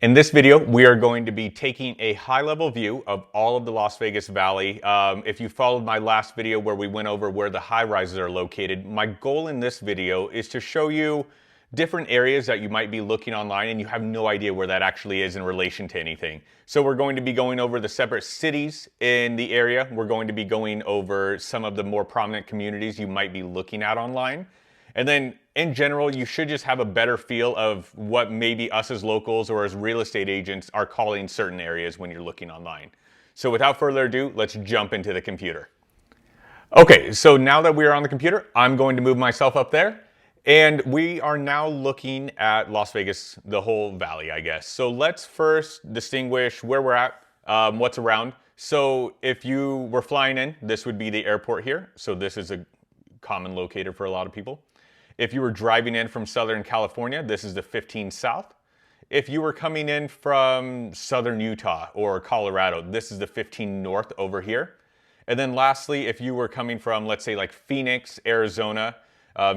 In this video, we are going to be taking a high-level view of all of the Las Vegas Valley. If you followed my last video where we went over where the high-rises are located, my goal in this video is to show you different areas that you might be looking online and you have no idea where that actually is in relation to anything. So we're going to be going over the separate cities in the area. We're going to be going over some of the more prominent communities you might be looking at online. And then in general, you should just have a better feel of what maybe us as locals or as real estate agents are calling certain areas when you're looking online. So without further ado, let's jump into the computer. Okay, so now that we are on the computer, I'm going to move myself up there. And we are now looking at Las Vegas, the whole valley, I guess. So let's first distinguish where we're at, what's around. So if you were flying in, this would be the airport here. So this is a common locator for a lot of people. If you were driving in from Southern California, this is the 15 South. If you were coming in from Southern Utah or Colorado, this is the 15 North over here. And then lastly, if you were coming from, let's say like Phoenix, Arizona,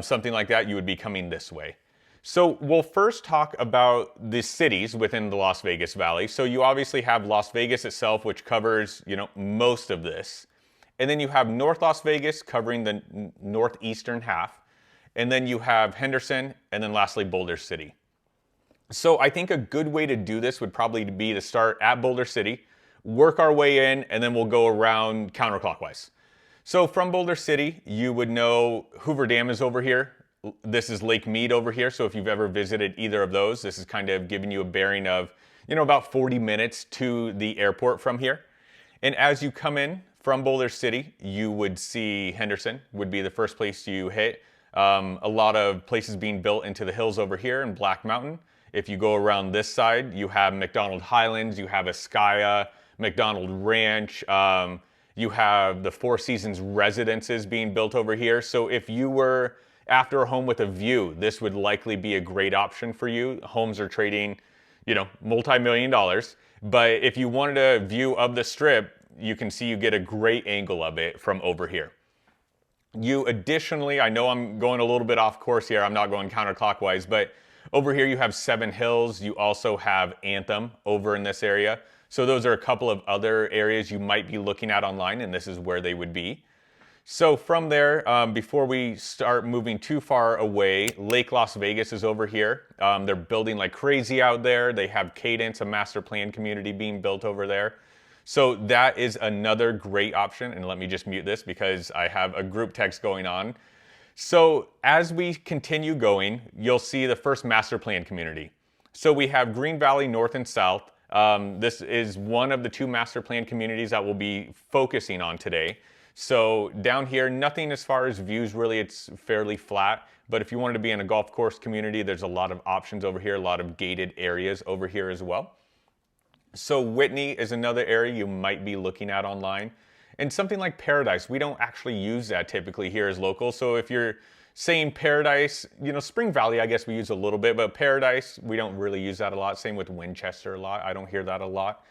something like that, you would be coming this way. So we'll first talk about the cities within the Las Vegas Valley. So you obviously have Las Vegas itself, which covers, most of this. And then you have North Las Vegas covering the northeastern half. And then you have Henderson, and then lastly, Boulder City. So I think a good way to do this would probably be to start at Boulder City, work our way in, and then we'll go around counterclockwise. So from Boulder City, you would know Hoover Dam is over here. This is Lake Mead over here. So if you've ever visited either of those, this is kind of giving you a bearing of, about 40 minutes to the airport from here. And as you come in from Boulder City, you would see Henderson would be the first place you hit. A lot of places being built into the hills over here in Black Mountain. If you go around this side, you have McDonald Highlands, you have Escaya, McDonald Ranch, you have the Four Seasons residences being built over here. So if you were after a home with a view, this would likely be a great option for you. Homes are trading, multi-million dollars. But if you wanted a view of the strip, you can see you get a great angle of it from over here. You additionally, I know I'm going a little bit off course here, I'm not going counterclockwise, but over here you have Seven Hills, you also have Anthem over in this area. So those are a couple of other areas you might be looking at online, and this is where they would be. So from there, before we start moving too far away, Lake Las Vegas is over here. They're building like crazy out there. They have Cadence, a master plan community being built over there. So that is another great option. And let me just mute this because I have a group text going on. So as we continue going, you'll see the first master plan community. So we have Green Valley North and South. This is one of the two master plan communities that we'll be focusing on today. So down here, nothing as far as views, really, it's fairly flat. But if you wanted to be in a golf course community, there's a lot of options over here, a lot of gated areas over here as well. So Whitney is another area you might be looking at online. And something like Paradise, we don't actually use that typically here as locals. So if you're saying Paradise, Spring Valley, I guess we use a little bit, but Paradise, we don't really use that a lot. Same with Winchester a lot. I don't hear that a lot.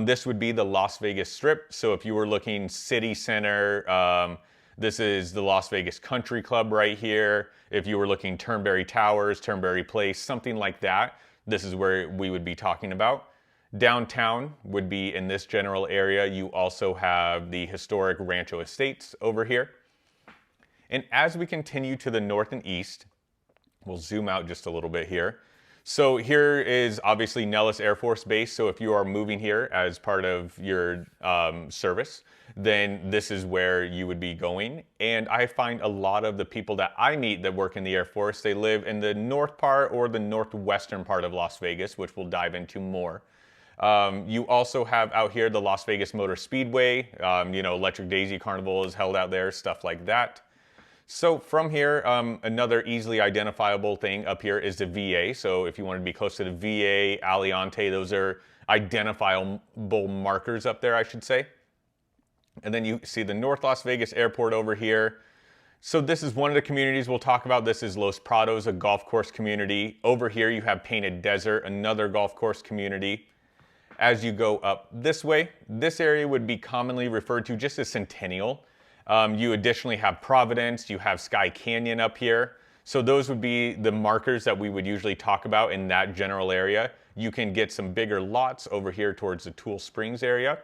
This would be the Las Vegas Strip. So if you were looking city center, this is the Las Vegas Country Club right here. If you were looking Turnberry Towers, Turnberry Place, something like that, this is where we would be talking about. Downtown would be in this general area. You also have the historic Rancho Estates over here. And as we continue to the north and east, we'll zoom out just a little bit here. So here is obviously Nellis Air Force Base. So if you are moving here as part of your service, then this is where you would be going. And I find a lot of the people that I meet that work in the Air Force, they live in the north part or the northwestern part of Las Vegas, which we'll dive into more. You also have out here the Las Vegas Motor Speedway, Electric Daisy Carnival is held out there, stuff like that. So from here, another easily identifiable thing up here is the VA. So if you want to be close to the VA, Allegiant, those are identifiable markers up there, I should say. And then you see the North Las Vegas Airport over here. So this is one of the communities we'll talk about. This is Los Prados, a golf course community. Over here you have Painted Desert, another golf course community. As you go up this way, this area would be commonly referred to just as Centennial. You additionally have Providence, you have Sky Canyon up here. So those would be the markers that we would usually talk about in that general area. You can get some bigger lots over here towards the Tool Springs area.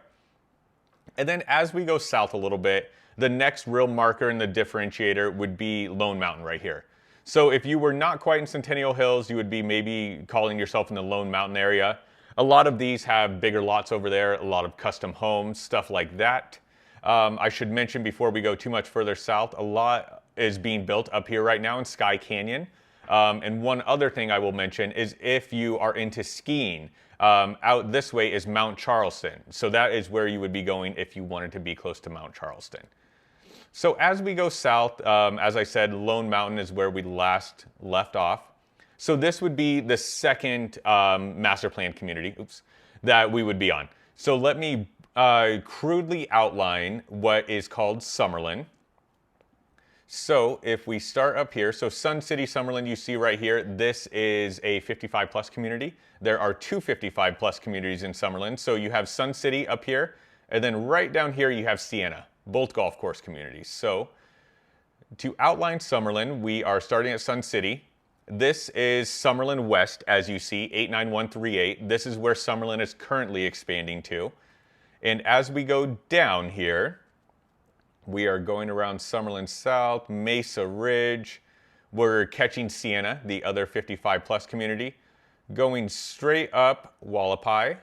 And then as we go south a little bit, the next real marker and the differentiator would be Lone Mountain right here. So if you were not quite in Centennial Hills, you would be maybe calling yourself in the Lone Mountain area. A lot of these have bigger lots over there, a lot of custom homes, stuff like that. I should mention before we go too much further south, a lot is being built up here right now in Sky Canyon. And one other thing I will mention is if you are into skiing, out this way is Mount Charleston. So that is where you would be going if you wanted to be close to Mount Charleston. So as we go south, as I said, Lone Mountain is where we last left off. So this would be the second master plan community, that we would be on. So let me crudely outline what is called Summerlin. So if we start up here, so Sun City, Summerlin, you see right here, this is a 55 plus community. There are two 55 plus communities in Summerlin. So you have Sun City up here, and then right down here you have Sienna, both golf course communities. So to outline Summerlin, we are starting at Sun City. This is Summerlin West, as you see, 89138. This is where Summerlin is currently expanding to. And as we go down here, we are going around Summerlin South, Mesa Ridge. We're catching Sienna, the other 55 plus community. Going straight up Wallapai,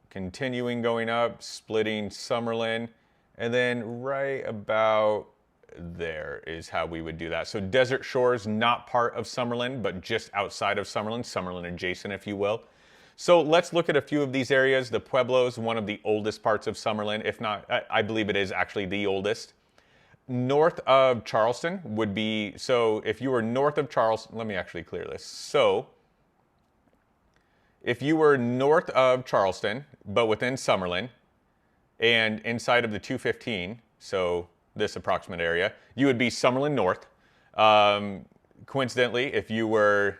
continuing going up, splitting Summerlin, and then right about there is how we would do that. So Desert Shores, not part of Summerlin, but just outside of Summerlin, Summerlin adjacent, if you will. So let's look at a few of these areas. The Pueblo's one of the oldest parts of Summerlin, if not, I believe it is actually the oldest. North of Charleston would be, so if you were north of Charleston, let me actually clear this. So if you were north of Charleston, but within Summerlin, and inside of the 215, so this approximate area, you would be Summerlin North. Coincidentally, if you were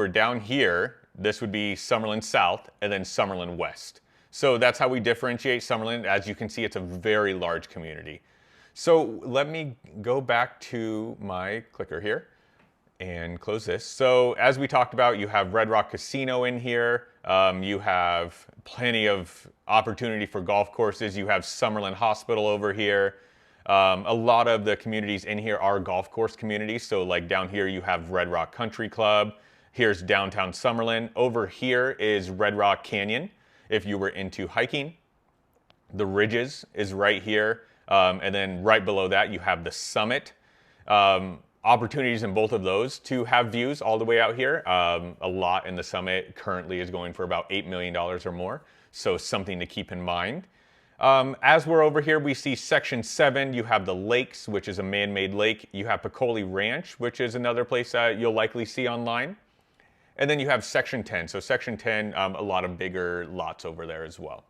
down here, this would be Summerlin South, and then Summerlin West. So that's how we differentiate Summerlin. As you can see, it's a very large community. So let me go back to my clicker here and close this. So as we talked about, you have Red Rock Casino in here. You have plenty of opportunity for golf courses. You have Summerlin Hospital over here. A lot of the communities in here are golf course communities. So like down here, you have Red Rock Country Club. Here's downtown Summerlin. Over here is Red Rock Canyon, if you were into hiking. The Ridges is right here. And then right below that, you have the Summit. Opportunities in both of those to have views all the way out here. A lot in the Summit currently is going for about $8 million or more. So something to keep in mind. As we're over here, we see Section 7. You have the lakes, which is a man-made lake. You have Piccoli Ranch, which is another place that you'll likely see online. And then you have Section 10. So Section 10, a lot of bigger lots over there as well.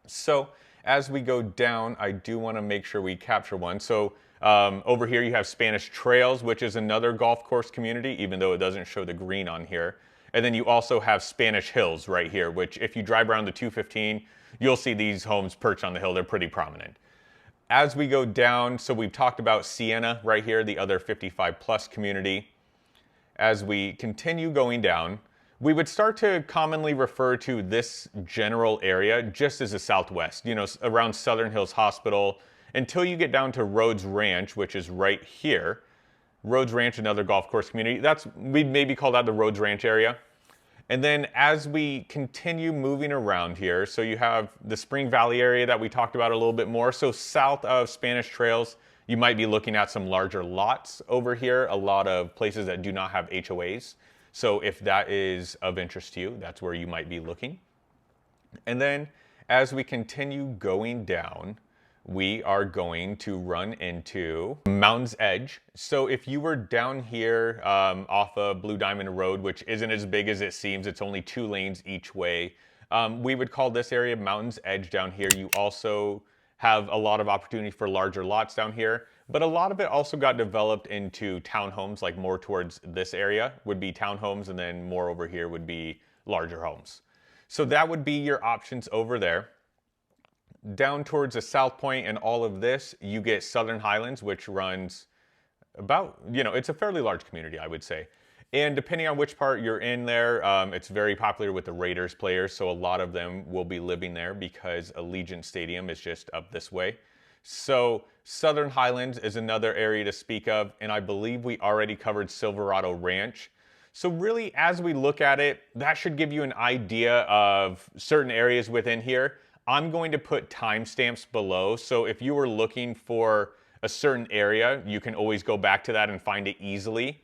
So as we go down, I do want to make sure we capture one. So over here you have Spanish Trails, which is another golf course community, even though it doesn't show the green on here. And then you also have Spanish Hills right here, which if you drive around the 215, you'll see these homes perched on the hill. They're pretty prominent. As we go down, so we've talked about Sienna right here, the other 55 plus community. As we continue going down, we would start to commonly refer to this general area just as the Southwest, you know, around Southern Hills Hospital, until you get down to Rhodes Ranch, which is right here. Rhodes Ranch, another golf course community. We'd maybe call that the Rhodes Ranch area. And then as we continue moving around here, so you have the Spring Valley area that we talked about a little bit more. So south of Spanish Trails, you might be looking at some larger lots over here, a lot of places that do not have HOAs. So if that is of interest to you, that's where you might be looking. And then as we continue going down, we are going to run into Mountain's Edge. So if you were down here off of Blue Diamond Road, which isn't as big as it seems, it's only 2 lanes each way, we would call this area Mountain's Edge down here. You also have a lot of opportunity for larger lots down here, but a lot of it also got developed into townhomes, like more towards this area would be townhomes, and then more over here would be larger homes. So that would be your options over there. Down towards the South Point and all of this, you get Southern Highlands, which runs about, it's a fairly large community, I would say. And depending on which part you're in there, it's very popular with the Raiders players, so a lot of them will be living there because Allegiant Stadium is just up this way. So Southern Highlands is another area to speak of, and I believe we already covered Silverado Ranch. So really, as we look at it, that should give you an idea of certain areas within here. I'm going to put timestamps below, so if you were looking for a certain area, you can always go back to that and find it easily.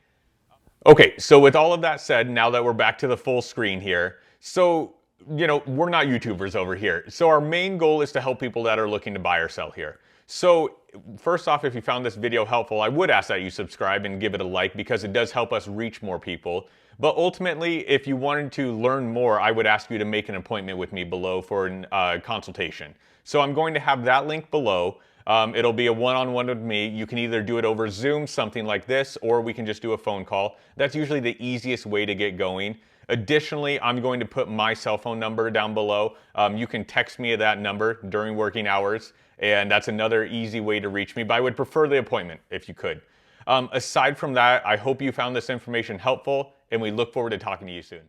Okay, so with all of that said, now that we're back to the full screen here, so, we're not YouTubers over here. So our main goal is to help people that are looking to buy or sell here. So first off, if you found this video helpful, I would ask that you subscribe and give it a like because it does help us reach more people. But ultimately, if you wanted to learn more, I would ask you to make an appointment with me below for a consultation. So I'm going to have that link below. It'll be a one-on-one with me. You can either do it over Zoom, something like this, or we can just do a phone call. That's usually the easiest way to get going. Additionally, I'm going to put my cell phone number down below. You can text me at that number during working hours, and that's another easy way to reach me, but I would prefer the appointment if you could. Aside from that, I hope you found this information helpful, and we look forward to talking to you soon.